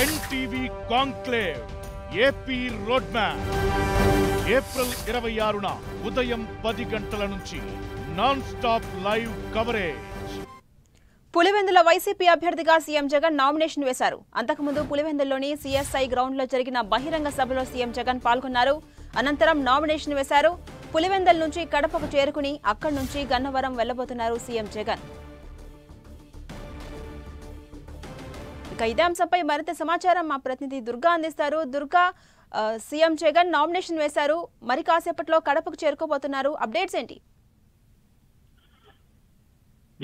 NTV conclave AP road map April 26న ఉదయం 10 గంటల నుంచి non stop live coverage. Pulivendula YCP అభ్యర్థిగా సీఎం జగన్ నామినేషన్ వేశారు. అంతకుముందు పులివెందుల్లోని సిఎస్ఐ గ్రౌండ్ లో జరిగిన బహిరంగ సభలో సీఎం జగన్ పాల్గొన్నారు. అనంతరం నామినేషన్ వేశారు. పులివెందుల నుంచి కడపకు చేరుకుని అక్కడి నుంచి గన్నవరం వెళ్లబోతున్నారు సీఎం జగన్. ఇక ఇదే అంశంపై మరింత సమాచారం మా ప్రతినిధి దుర్గా అందిస్తారు. దుర్గా, సీఎం జగన్ నామినేషన్ వేశారు, మరి కాసేపట్లో కడపకు చేరుకోబోతున్నారు. అప్డేట్స్ ఏంటి?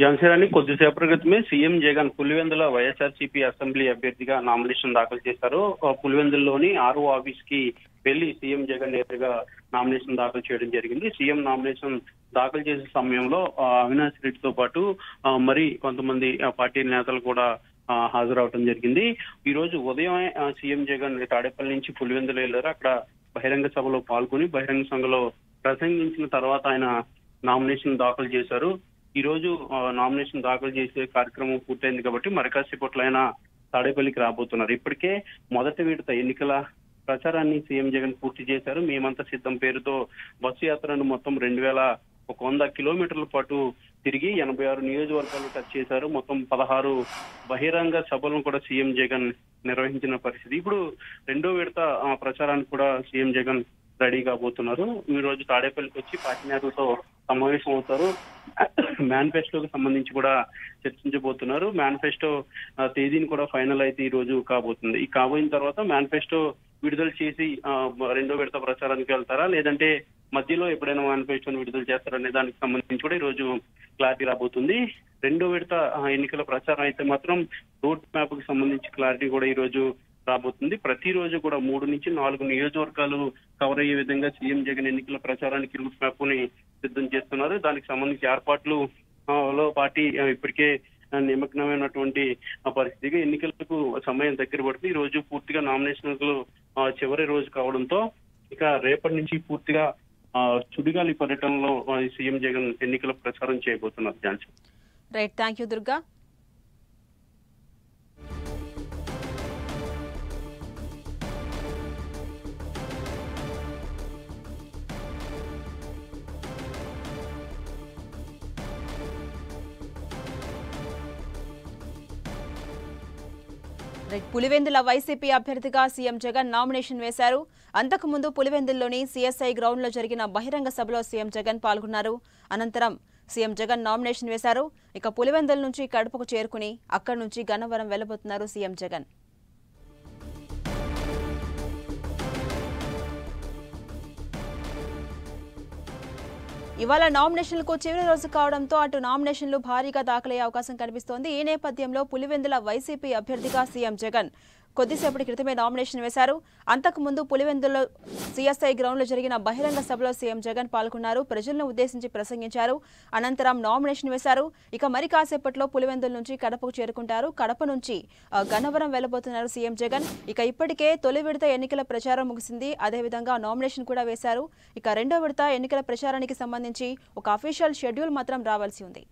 ఝాన్సీ కొద్దిసేపటి క్రితమే సీఎం జగన్ పులివెందుల వైఎస్ఆర్సీపీ అసెంబ్లీ అభ్యర్థిగా నామినేషన్ దాఖలు చేశారు. పులివెందుల్లోని ఆర్ఓ ఆఫీస్ కి వెళ్లి సీఎం జగన్ నేరుగా నామినేషన్ దాఖలు చేయడం జరిగింది. సీఎం నామినేషన్ దాఖలు చేసే సమయంలో అవినాష్ రెడ్డితో పాటు మరి కొంతమంది పార్టీ నేతలు కూడా హాజరవడం జరిగింది. ఈ రోజు ఉదయం సీఎం జగన్ తాడేపల్లి నుంచి పులివెందులు వెళ్లారు. అక్కడ బహిరంగ సభలో పాల్గొని బహిరంగ సభలో ప్రసంగించిన తర్వాత ఆయన నామినేషన్ దాఖలు చేశారు. ఈ రోజు నామినేషన్ దాఖలు చేసే కార్యక్రమం పూర్తయింది కాబట్టి మరి కాసేపట్లో ఆయన తాడేపల్లికి రాబోతున్నారు. ఇప్పటికే మొదటి విడత ఎన్నికల ప్రచారాన్ని సీఎం జగన్ పూర్తి చేశారు. మేమంతా సిద్ధం పేరుతో బస్సు యాత్రను మొత్తం 2100 కిలోమీటర్ల పాటు తిరిగి 86 నియోజకవర్గాలు టచ్ చేశారు. మొత్తం 16 బహిరంగ సభలను కూడా సీఎం జగన్ నిర్వహించిన పరిస్థితి. ఇప్పుడు రెండో విడత ప్రచారానికి కూడా సీఎం జగన్ రెడీ కాబోతున్నారు. ఈ రోజు తాడేపల్లికి వచ్చి పార్టీ నేతలతో సమావేశం అవుతారు. మేనిఫెస్టోకి సంబంధించి కూడా చర్చించబోతున్నారు. మేనిఫెస్టో తేదీని కూడా ఫైనల్ అయితే ఈ రోజు కాబోతుంది. ఈ కాబోయిన తర్వాత మేనిఫెస్టో విడుదల చేసి రెండో విడత ప్రచారానికి వెళ్తారా, లేదంటే మధ్యలో ఎప్పుడైనా మేనిఫెస్టోని విడుదల చేస్తారనే దానికి సంబంధించి కూడా ఈ రోజు క్లారిటీ రాబోతుంది. రెండో విడత ఎన్నికల ప్రచారం అయితే మాత్రం రోడ్ మ్యాప్ కి సంబంధించి క్లారిటీ కూడా ఈ రోజు రాబోతుంది. ప్రతిరోజు కూడా 3 నుంచి 4 నియోజకవర్గాలు కవర్ అయ్యే విధంగా సీఎం జగన్ ఎన్నికల ప్రచారానికి రూట్ మ్యాప్ ని సిద్ధం చేస్తున్నారు. దానికి సంబంధించి ఏర్పాట్లు లో పార్టీ ఇప్పటికే నిమగ్నమైనటువంటి పరిస్థితిగా ఎన్నికలకు సమయం దగ్గర పడుతుంది. ఈ రోజు పూర్తిగా నామినేషన్లు చివరి రోజు కావడంతో ఇక రేపటి నుంచి పూర్తిగా చుడిగాలి పర్యటనలో సీఎం జగన్ ఎన్నికల ప్రచారం చేయబోతున్నారు. Jhansi. Right, thank you Durga. Pulivendula YCP అభ్యర్థిగా సీఎం జగన్ నామినేషన్ వేశారు. అంతకుముందు పులివెందుల్లోని సిఎస్ఐ గ్రౌండ్ లో జరిగిన బహిరంగ సభలో సీఎం జగన్ పాల్గొన్నారు. అనంతరం సీఎం జగన్ నామినేషన్ వేశారు. ఇక పులివెందుల నుంచి కడపకు చేరుకుని అక్కడి నుంచి గన్నవరం వెళ్లబోతున్నారు సీఎం జగన్. ఇవాళ నామినేషన్లకు చివరి రోజు కావడంతో అటు నామినేషన్లు భారీగా దాఖలయ్యే అవకాశం కనిపిస్తోంది. ఈ నేపథ్యంలో పులివెందుల వైసీపీ అభ్యర్థిగా సీఎం జగన్ కొద్దిసేపటి క్రితమే నామినేషన్ వేశారు. అంతకుముందు పులివెందుల్లో సిఎస్ఐ గ్రౌండ్ లో జరిగిన బహిరంగ సభలో సీఎం జగన్ పాల్గొన్నారు. ప్రజలను ఉద్దేశించి ప్రసంగించారు. అనంతరం నామినేషన్ వేశారు. ఇక మరి కాసేపట్లో పులివెందుల నుంచి కడపకు చేరుకుంటారు. కడప నుంచి గన్నవరం వెళ్లబోతున్నారు సీఎం జగన్. ఇక ఇప్పటికే తొలి విడత ఎన్నికల ప్రచారం ముగిసింది. అదేవిధంగా నామినేషన్ కూడా వేశారు. ఇక రెండో విడత ఎన్నికల ప్రచారానికి సంబంధించి ఒక అఫీషియల్ షెడ్యూల్ మాత్రం రావాల్సి ఉంది.